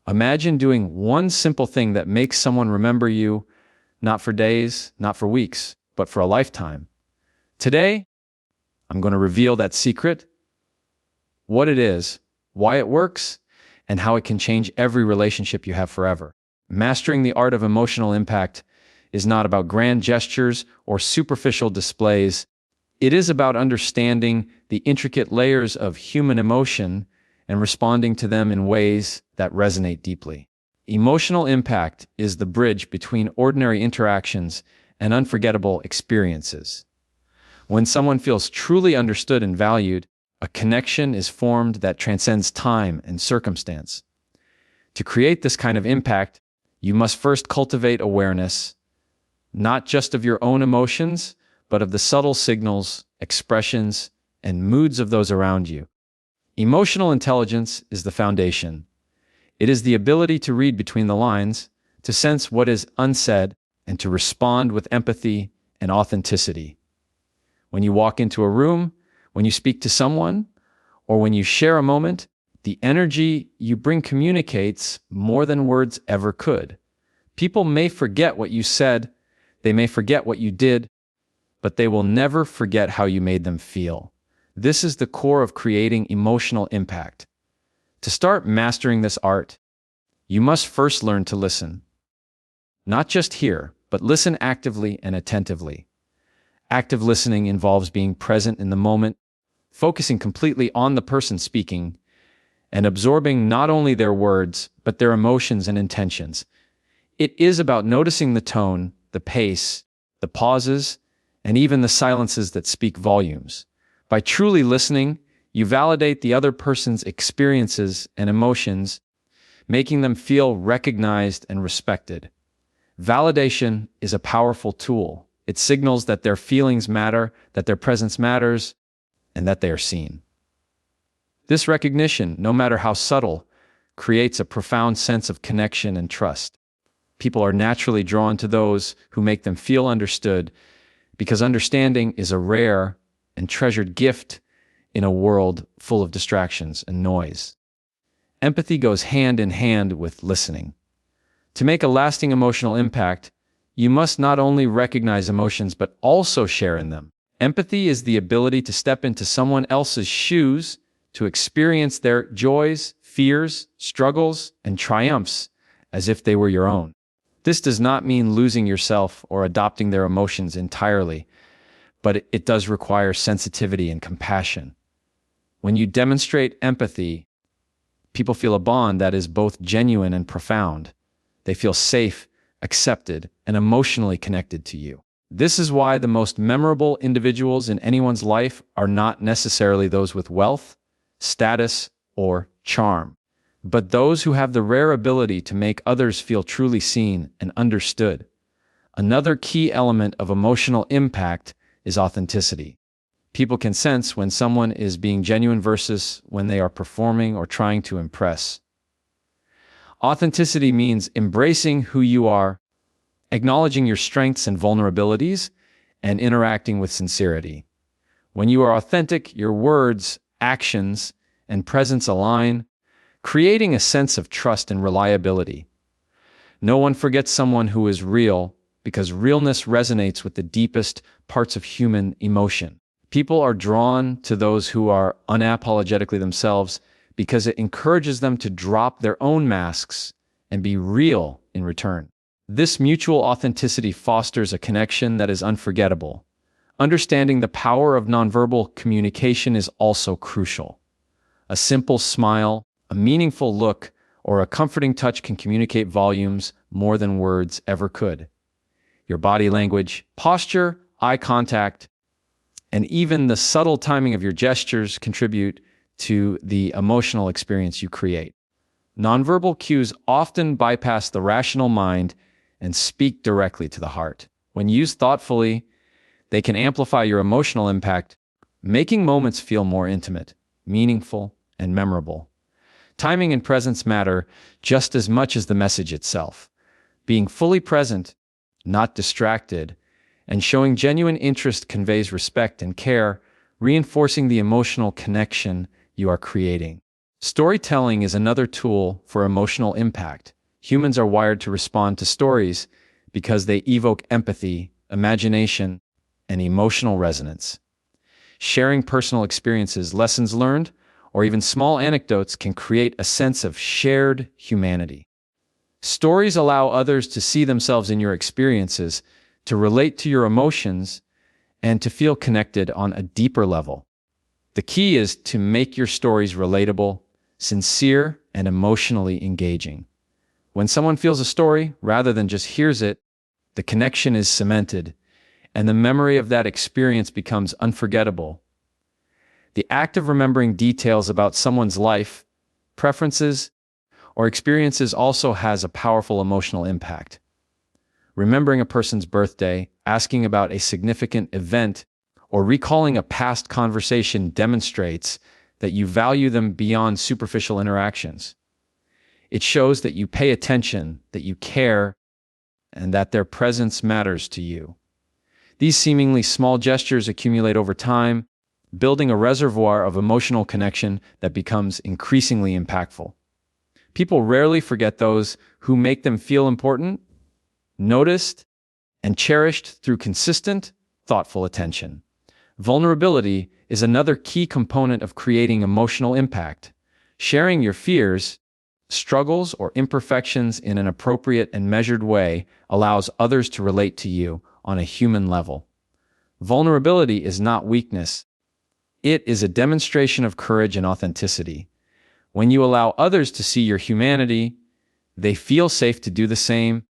Imagine doing one simple thing that makes someone remember you, not for days, not for weeks, but for a lifetime. Today, I'm going to reveal that secret, what it is, why it works, and how it can change every relationship you have forever. Mastering the art of emotional impact is not about grand gestures or superficial displays. It is about understanding the intricate layers of human emotion and responding to them in ways that resonate deeply. Emotional impact is the bridge between ordinary interactions and unforgettable experiences. When someone feels truly understood and valued, a connection is formed that transcends time and circumstance. To create this kind of impact, you must first cultivate awareness, not just of your own emotions, but of the subtle signals, expressions, and moods of those around you. Emotional intelligence is the foundation. It is the ability to read between the lines, to sense what is unsaid, and to respond with empathy and authenticity. When you walk into a room, when you speak to someone, or when you share a moment, the energy you bring communicates more than words ever could. People may forget what you said, they may forget what you did, but they will never forget how you made them feel. This is the core of creating emotional impact. To start mastering this art, you must first learn to listen. Not just hear, but listen actively and attentively. Active listening involves being present in the moment, focusing completely on the person speaking, and absorbing not only their words, but their emotions and intentions. It is about noticing the tone, the pace, the pauses, and even the silences that speak volumes. By truly listening, you validate the other person's experiences and emotions, making them feel recognized and respected. Validation is a powerful tool. It signals that their feelings matter, that their presence matters, and that they are seen. This recognition, no matter how subtle, creates a profound sense of connection and trust. People are naturally drawn to those who make them feel understood, because understanding is a rare and treasured gift in a world full of distractions and noise. Empathy goes hand in hand with listening. To make a lasting emotional impact, you must not only recognize emotions but also share in them. Empathy is the ability to step into someone else's shoes, to experience their joys, fears, struggles, and triumphs as if they were your own. This does not mean losing yourself or adopting their emotions entirely, but it does require sensitivity and compassion. When you demonstrate empathy, people feel a bond that is both genuine and profound. They feel safe, accepted, and emotionally connected to you. This is why the most memorable individuals in anyone's life are not necessarily those with wealth, status, or charm, but those who have the rare ability to make others feel truly seen and understood. Another key element of emotional impact is authenticity. People can sense when someone is being genuine versus when they are performing or trying to impress. Authenticity means embracing who you are, acknowledging your strengths and vulnerabilities, and interacting with sincerity. When you are authentic, your words, actions, and presence align, creating a sense of trust and reliability. No one forgets someone who is real, because realness resonates with the deepest parts of human emotion. People are drawn to those who are unapologetically themselves because it encourages them to drop their own masks and be real in return. This mutual authenticity fosters a connection that is unforgettable. Understanding the power of nonverbal communication is also crucial. A simple smile, a meaningful look, or a comforting touch can communicate volumes more than words ever could. Your body language, posture, eye contact, and even the subtle timing of your gestures contribute to the emotional experience you create. Nonverbal cues often bypass the rational mind and speak directly to the heart. When used thoughtfully, they can amplify your emotional impact, making moments feel more intimate, meaningful, and memorable. Timing and presence matter just as much as the message itself. Being fully present, not distracted, and showing genuine interest conveys respect and care, reinforcing the emotional connection you are creating. Storytelling is another tool for emotional impact. Humans are wired to respond to stories because they evoke empathy, imagination, and emotional resonance. Sharing personal experiences, lessons learned, or even small anecdotes can create a sense of shared humanity. Stories allow others to see themselves in your experiences, to relate to your emotions, and to feel connected on a deeper level. The key is to make your stories relatable, sincere, and emotionally engaging. When someone feels a story, rather than just hears it, the connection is cemented, and the memory of that experience becomes unforgettable. The act of remembering details about someone's life, preferences, or experiences also has a powerful emotional impact. Remembering a person's birthday, asking about a significant event, or recalling a past conversation demonstrates that you value them beyond superficial interactions. It shows that you pay attention, that you care, and that their presence matters to you. These seemingly small gestures accumulate over time, building a reservoir of emotional connection that becomes increasingly impactful. People rarely forget those who make them feel important, noticed, and cherished through consistent, thoughtful attention. Vulnerability is another key component of creating emotional impact. Sharing your fears, struggles, or imperfections in an appropriate and measured way allows others to relate to you on a human level. Vulnerability is not weakness. It is a demonstration of courage and authenticity. When you allow others to see your humanity, they feel safe to do the same,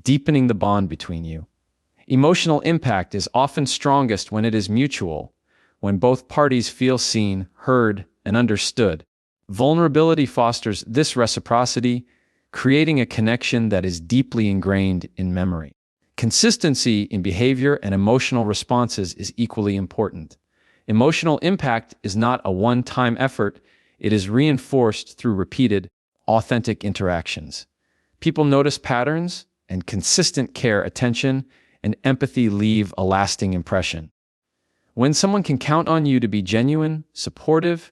deepening the bond between you. Emotional impact is often strongest when it is mutual, when both parties feel seen, heard, and understood. Vulnerability fosters this reciprocity, creating a connection that is deeply ingrained in memory. Consistency in behavior and emotional responses is equally important. Emotional impact is not a one-time effort, it is reinforced through repeated, authentic interactions. People notice patterns, and consistent care, attention, and empathy leave a lasting impression. When someone can count on you to be genuine, supportive,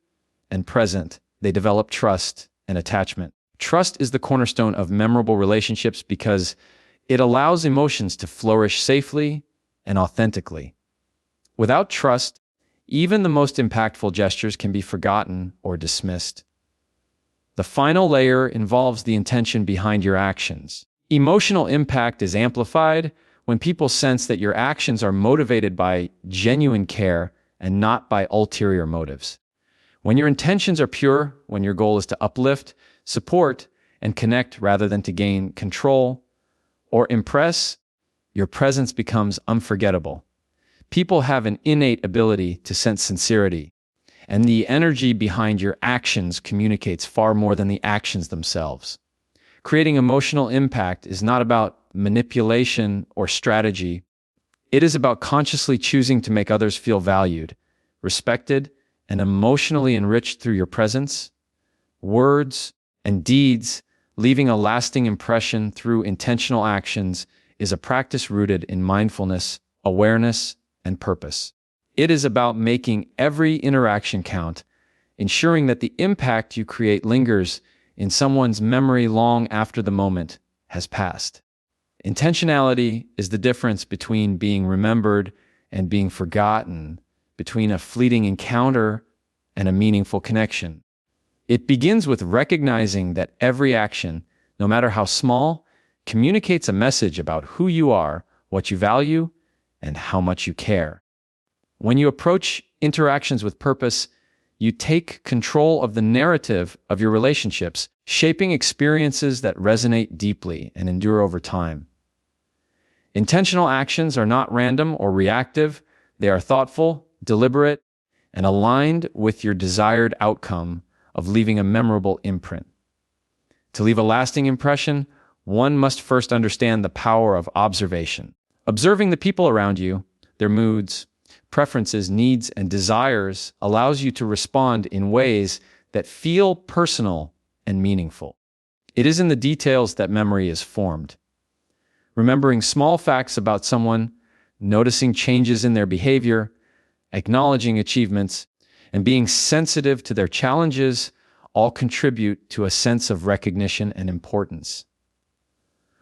and present, they develop trust and attachment. Trust is the cornerstone of memorable relationships because it allows emotions to flourish safely and authentically. Without trust, even the most impactful gestures can be forgotten or dismissed. The final layer involves the intention behind your actions. Emotional impact is amplified when people sense that your actions are motivated by genuine care and not by ulterior motives. When your intentions are pure, when your goal is to uplift, support, and connect rather than to gain control or impress, your presence becomes unforgettable. People have an innate ability to sense sincerity, and the energy behind your actions communicates far more than the actions themselves. Creating emotional impact is not about manipulation or strategy. It is about consciously choosing to make others feel valued, respected, and emotionally enriched through your presence, words, and deeds. Leaving a lasting impression through intentional actions is a practice rooted in mindfulness, awareness, and purpose. It is about making every interaction count, ensuring that the impact you create lingers in someone's memory long after the moment has passed. Intentionality is the difference between being remembered and being forgotten, between a fleeting encounter and a meaningful connection. It begins with recognizing that every action, no matter how small, communicates a message about who you are, what you value, and how much you care. When you approach interactions with purpose, you take control of the narrative of your relationships, shaping experiences that resonate deeply and endure over time. Intentional actions are not random or reactive. They are thoughtful, deliberate, and aligned with your desired outcome of leaving a memorable imprint. To leave a lasting impression, one must first understand the power of observation. Observing the people around you, their moods, preferences, needs, and desires allows you to respond in ways that feel personal and meaningful. It is in the details that memory is formed. Remembering small facts about someone, noticing changes in their behavior, acknowledging achievements, and being sensitive to their challenges all contribute to a sense of recognition and importance.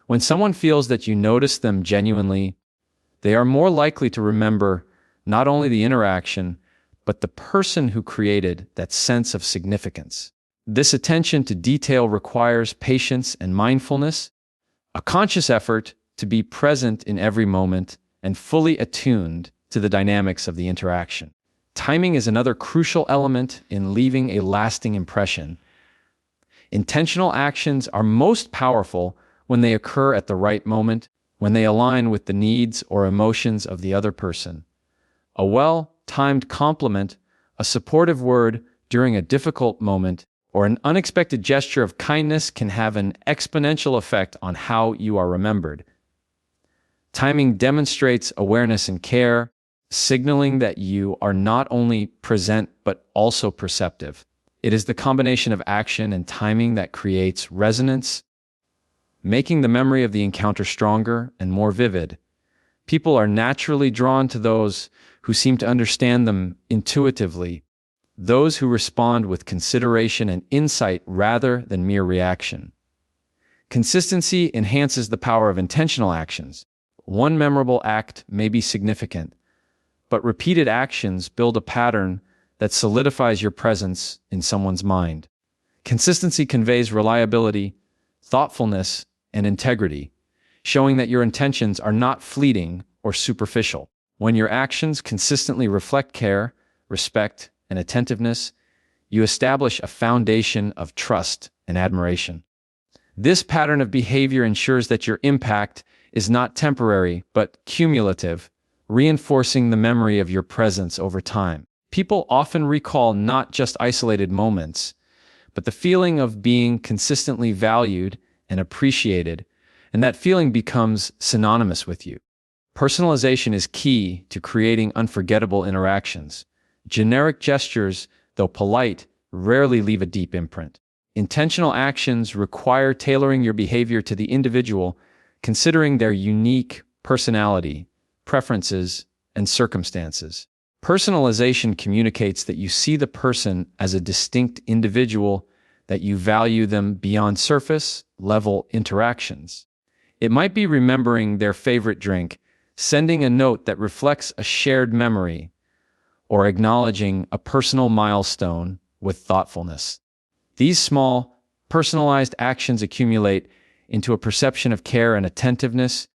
When someone feels that you notice them genuinely, they are more likely to remember not only the interaction, but the person who created that sense of significance. This attention to detail requires patience and mindfulness, a conscious effort to be present in every moment and fully attuned to the dynamics of the interaction. Timing is another crucial element in leaving a lasting impression. Intentional actions are most powerful when they occur at the right moment, when they align with the needs or emotions of the other person. A well-timed compliment, a supportive word during a difficult moment, or an unexpected gesture of kindness can have an exponential effect on how you are remembered. Timing demonstrates awareness and care, signaling that you are not only present but also perceptive. It is the combination of action and timing that creates resonance, making the memory of the encounter stronger and more vivid. People are naturally drawn to those who seem to understand them intuitively, those who respond with consideration and insight rather than mere reaction. Consistency enhances the power of intentional actions. One memorable act may be significant, but repeated actions build a pattern that solidifies your presence in someone's mind. Consistency conveys reliability, thoughtfulness, and integrity, showing that your intentions are not fleeting or superficial. When your actions consistently reflect care, respect, and attentiveness, you establish a foundation of trust and admiration. This pattern of behavior ensures that your impact is not temporary but cumulative, reinforcing the memory of your presence over time. People often recall not just isolated moments, but the feeling of being consistently valued and appreciated, and that feeling becomes synonymous with you. Personalization is key to creating unforgettable interactions. Generic gestures, though polite, rarely leave a deep imprint. Intentional actions require tailoring your behavior to the individual, considering their unique personality, preferences, and circumstances. Personalization communicates that you see the person as a distinct individual, that you value them beyond surface-level interactions. It might be remembering their favorite drink, sending a note that reflects a shared memory, or acknowledging a personal milestone with thoughtfulness. These small, personalized actions accumulate into a perception of care and attentiveness,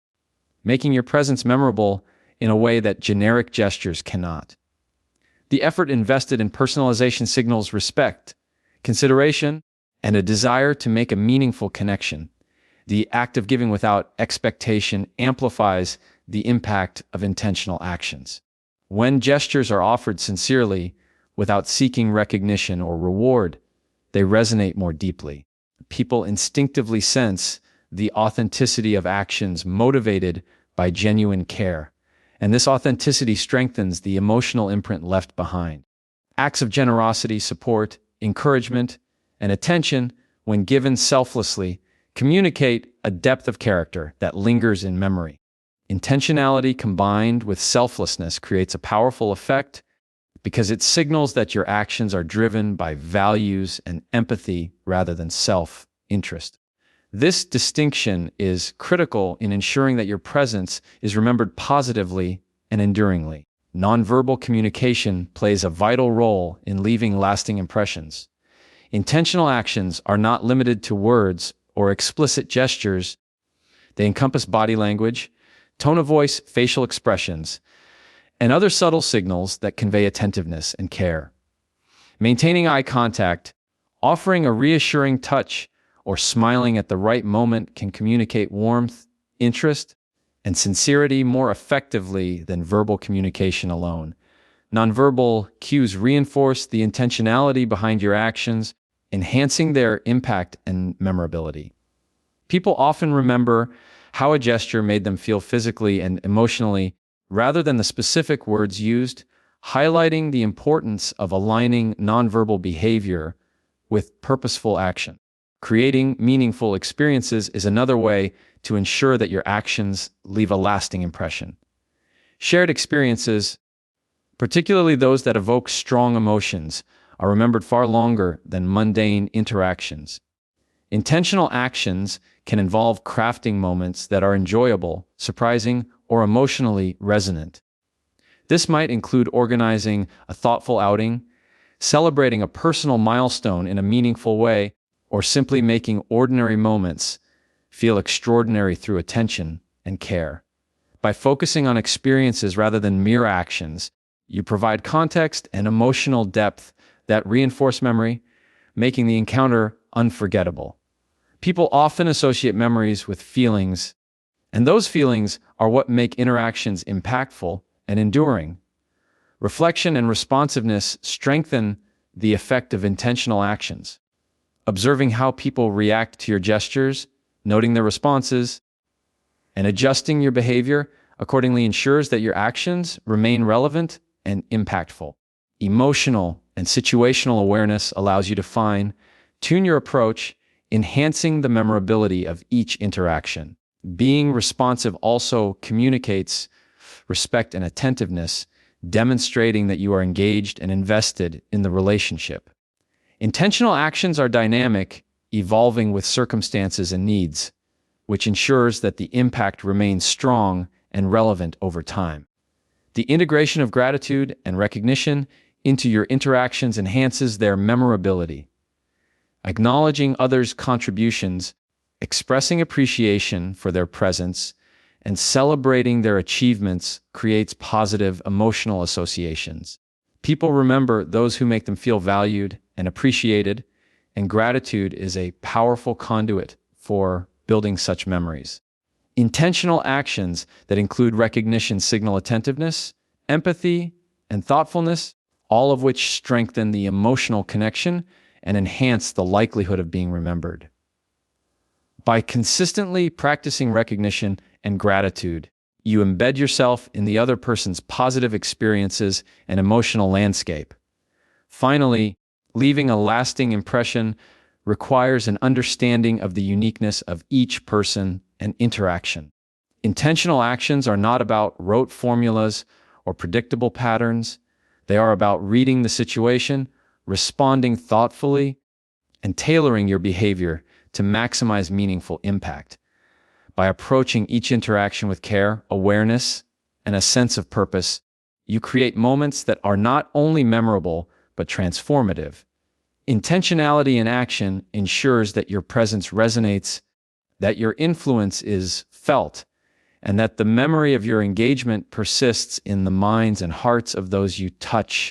making your presence memorable in a way that generic gestures cannot. The effort invested in personalization signals respect, consideration, and a desire to make a meaningful connection. The act of giving without expectation amplifies the impact of intentional actions. When gestures are offered sincerely, without seeking recognition or reward, they resonate more deeply. People instinctively sense the authenticity of actions motivated by genuine care, and this authenticity strengthens the emotional imprint left behind. Acts of generosity, support, encouragement, and attention, when given selflessly, communicate a depth of character that lingers in memory. Intentionality combined with selflessness creates a powerful effect because it signals that your actions are driven by values and empathy rather than self-interest. This distinction is critical in ensuring that your presence is remembered positively and enduringly. Nonverbal communication plays a vital role in leaving lasting impressions. Intentional actions are not limited to words or explicit gestures. They encompass body language, tone of voice, facial expressions, and other subtle signals that convey attentiveness and care. Maintaining eye contact, offering a reassuring touch, or smiling at the right moment can communicate warmth, interest, and sincerity more effectively than verbal communication alone. Nonverbal cues reinforce the intentionality behind your actions, enhancing their impact and memorability. People often remember how a gesture made them feel physically and emotionally rather than the specific words used, highlighting the importance of aligning nonverbal behavior with purposeful action. Creating meaningful experiences is another way to ensure that your actions leave a lasting impression. Shared experiences, particularly those that evoke strong emotions, are remembered far longer than mundane interactions. Intentional actions can involve crafting moments that are enjoyable, surprising, or emotionally resonant. This might include organizing a thoughtful outing, celebrating a personal milestone in a meaningful way, or simply making ordinary moments feel extraordinary through attention and care. By focusing on experiences rather than mere actions, you provide context and emotional depth that reinforce memory, making the encounter unforgettable. People often associate memories with feelings, and those feelings are what make interactions impactful and enduring. Reflection and responsiveness strengthen the effect of intentional actions. Observing how people react to your gestures, noting their responses, and adjusting your behavior accordingly ensures that your actions remain relevant and impactful. Emotional and situational awareness allows you to tune your approach, enhancing the memorability of each interaction. Being responsive also communicates respect and attentiveness, demonstrating that you are engaged and invested in the relationship. Intentional actions are dynamic, evolving with circumstances and needs, which ensures that the impact remains strong and relevant over time. The integration of gratitude and recognition into your interactions enhances their memorability. Acknowledging others' contributions, expressing appreciation for their presence, and celebrating their achievements creates positive emotional associations. People remember those who make them feel valued and appreciated, and gratitude is a powerful conduit for building such memories. Intentional actions that include recognition signal attentiveness, empathy, and thoughtfulness, all of which strengthen the emotional connection and enhance the likelihood of being remembered. By consistently practicing recognition and gratitude, you embed yourself in the other person's positive experiences and emotional landscape. Finally, leaving a lasting impression requires an understanding of the uniqueness of each person and interaction. Intentional actions are not about rote formulas or predictable patterns. They are about reading the situation, responding thoughtfully, and tailoring your behavior to maximize meaningful impact. By approaching each interaction with care, awareness, and a sense of purpose, you create moments that are not only memorable, but transformative. Intentionality in action ensures that your presence resonates, that your influence is felt, and that the memory of your engagement persists in the minds and hearts of those you touch